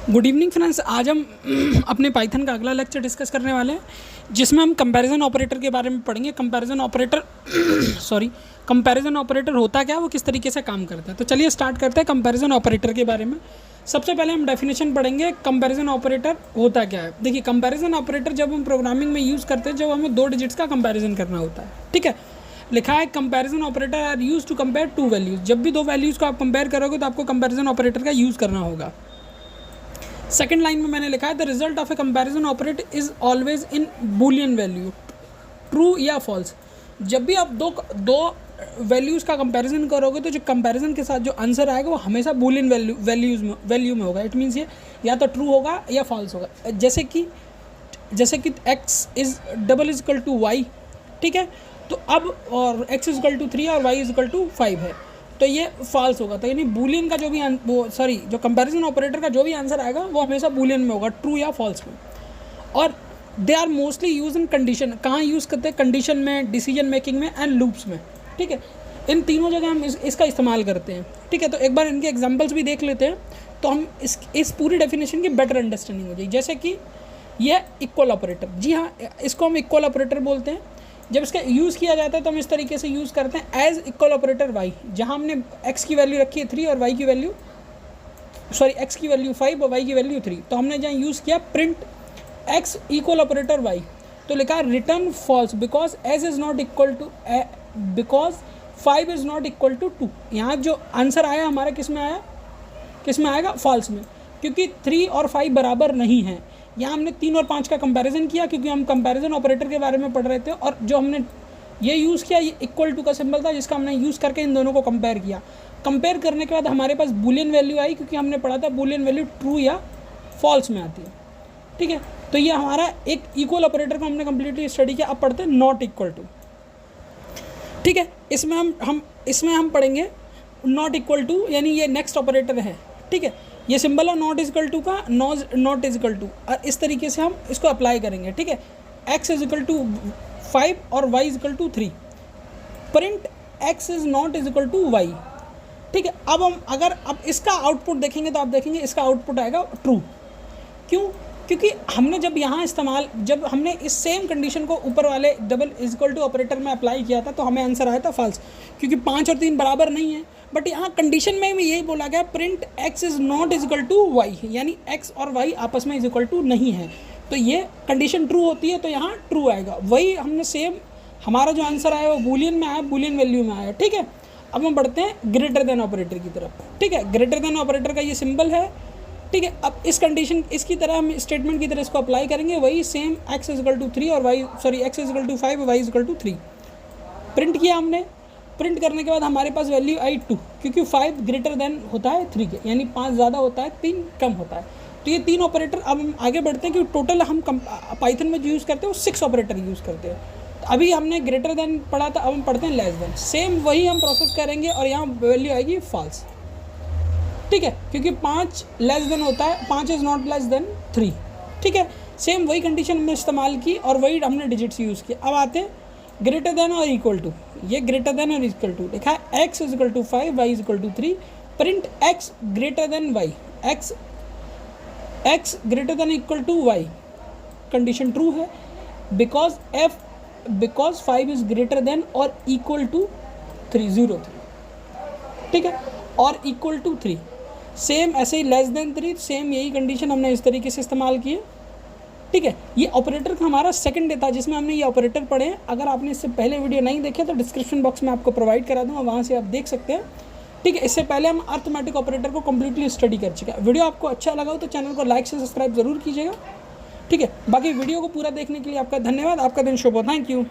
Good evening friends. आज हम अपने पाइथन का अगला लेक्चर डिस्कस करने वाले हैं जिसमें हम कंपैरिजन ऑपरेटर के बारे में पढ़ेंगे। कंपैरिजन ऑपरेटर कंपैरिजन ऑपरेटर होता क्या है, वो किस तरीके से काम करता है। तो चलिए स्टार्ट करते हैं कंपैरिजन ऑपरेटर के बारे में। सबसे पहले हम डेफिनेशन पढ़ेंगे कंपैरिजन ऑपरेटर होता क्या है। देखिए, कंपैरिजन ऑपरेटर जब हम प्रोग्रामिंग में यूज़ करते हैं जब हमें दो डिजिट्स का कंपैरिजन करना होता है। ठीक है, लिखा है comparison operator are use to compare two values. जब भी दो वैल्यूज़ को आप कंपेयर करोगे तो आपको कंपैरिजन ऑपरेटर का यूज़ करना होगा। सेकेंड लाइन में मैंने लिखा है the result of A comparison operator is always in Boolean value, true या फॉल्स। जब भी आप दो वैल्यूज़ का कंपैरिजन करोगे तो जो कंपैरिजन के साथ जो आंसर आएगा वो हमेशा बूलियन वैल्यू में होगा। इट मीन्स ये या तो ट्रू होगा या फॉल्स होगा। जैसे कि x is double is equal to Y, ठीक है, तो अब और x इज इक्वल टू 3 और y इज इक्वल टू 5 है, तो ये फॉल्स होगा। तो यानी बूलियन का जो भी जो कंपैरिजन ऑपरेटर का जो भी आंसर आएगा वो हमेशा बूलियन में होगा, ट्रू या फॉल्स में। और they are mostly use in condition. कहाँ यूज़ करते हैं? कंडीशन में, डिसीजन मेकिंग में एंड लूप्स में। ठीक है, इन तीनों जगह हम इसका इस्तेमाल करते हैं। ठीक है, तो एक बार इनके एग्जाम्पल्स भी देख लेते हैं तो हम इस पूरी डेफिनेशन की बेटर अंडरस्टैंडिंग हो जाएगी। जैसे कि यह इक्वल ऑपरेटर, जी हाँ, इसको हम इक्वल ऑपरेटर बोलते हैं। जब इसका यूज़ किया जाता है तो हम इस तरीके से यूज़ करते हैं एज इक्वल ऑपरेटर वाई, जहाँ हमने x की वैल्यू रखी है 3 और x की वैल्यू 5 और y की वैल्यू 3, तो हमने जहाँ यूज़ किया print x equal operator y, तो लिखा return false because as is not equal to because 5 is not equal to 2। यहाँ जो आंसर आया हमारा किस में आएगा? फॉल्स में, क्योंकि 3 और 5 बराबर नहीं हैं। यहाँ हमने 3 और 5 का कंपैरिजन किया क्योंकि हम कंपैरिजन ऑपरेटर के बारे में पढ़ रहे थे, और जो हमने ये यूज़ किया ये इक्वल टू का सिंबल था जिसका हमने यूज़ करके इन दोनों को कंपेयर किया। कंपेयर करने के बाद हमारे पास बूलियन वैल्यू आई, क्योंकि हमने पढ़ा था बूलियन वैल्यू ट्रू या फॉल्स में आती है। ठीक है, तो ये हमारा एक इक्वल ऑपरेटर को हमने कम्प्लीटली स्टडी किया। अब पढ़ते हैं नॉट इक्वल टू। ठीक है, इसमें हम पढ़ेंगे नॉट इक्वल टू, यानी ये नेक्स्ट ऑपरेटर है। ठीक है, ये सिंबल है नॉट इजकल टू का, नॉट इजकल टू, और इस तरीके से हम इसको अप्लाई करेंगे। ठीक है, x इज इक्वल टू 5 और y is equal to 3, print x is not is equal to y। ठीक है, अब इसका आउटपुट देखेंगे तो आप देखेंगे इसका आउटपुट आएगा ट्रू। क्यों? क्योंकि हमने जब हमने इस सेम कंडीशन को ऊपर वाले double is equal to operator में अप्लाई किया था तो हमें आंसर आया था फॉल्स, क्योंकि 5 और 3 बराबर नहीं है। बट यहाँ कंडीशन में भी यही बोला गया print x is not is equal to Y, यानी x और y आपस में इज इक्वल टू नहीं है, तो ये कंडीशन ट्रू होती है, तो यहाँ ट्रू आएगा। वही हमने सेम हमारा जो आंसर आया वो बूलियन में आया, बूलियन वैल्यू में आया। ठीक है, अब हम बढ़ते हैं ग्रेटर देन ऑपरेटर की तरफ। ठीक है, ग्रेटर देन ऑपरेटर का ये सिंबल है। ठीक है, अब इसकी तरह हम स्टेटमेंट की तरह इसको अप्लाई करेंगे, वही same x is equal to 3 और x इज इक्वल टू 5 और y is equal to 3 print किया हमने। प्रिंट करने के बाद हमारे पास वैल्यू आई 2, क्योंकि 5 ग्रेटर देन होता है 3 के, यानी 5 ज़्यादा होता है 3 कम होता है। तो ये 3 ऑपरेटर। अब हम आगे बढ़ते हैं कि टोटल हम पाइथन में जो यूज़ करते हैं वो 6 ऑपरेटर यूज़ करते हैं। तो अभी हमने ग्रेटर देन पढ़ा था, अब हम पढ़ते हैं लेस देन। सेम वही हम प्रोसेस करेंगे और यहाँ वैल्यू आएगी फॉल्स। ठीक है, क्योंकि 5 लेस देन होता है, 5 इज़ नॉट लेस देन 3। ठीक है, सेम वही कंडीशन में इस्तेमाल की और वही हमने डिजिट्स यूज़ किए। अब आते हैं ग्रेटर देन और इक्वल टू। ये ग्रेटर देन और इक्वल टू लिखा है x is equal to 5, y is equal to 3, print x greater than y, x greater than equal to y, condition true है बिकॉज 5 इज ग्रेटर देन और equal to 3, 0 3। ठीक है, और equal to 3 same ऐसे ही less than 3, same यही condition हमने इस तरीके से इस्तेमाल की है। ठीक है, ये ऑपरेटर का हमारा सेकंड डे था जिसमें हमने ये ऑपरेटर पढ़े हैं। अगर आपने इससे पहले वीडियो नहीं देखे तो डिस्क्रिप्शन बॉक्स में आपको प्रोवाइड करा दूँगा, वहाँ से आप देख सकते हैं। ठीक है, इससे पहले हम अर्थमेटिक ऑपरेटर को कम्प्लीटली स्टडी कर चुके हैं। वीडियो आपको अच्छा लगा हो तो चैनल को लाइक से सब्सक्राइब जरूर कीजिएगा। ठीक है, बाकी वीडियो को पूरा देखने के लिए आपका धन्यवाद। आपका दिन शुभ हो। Thank you.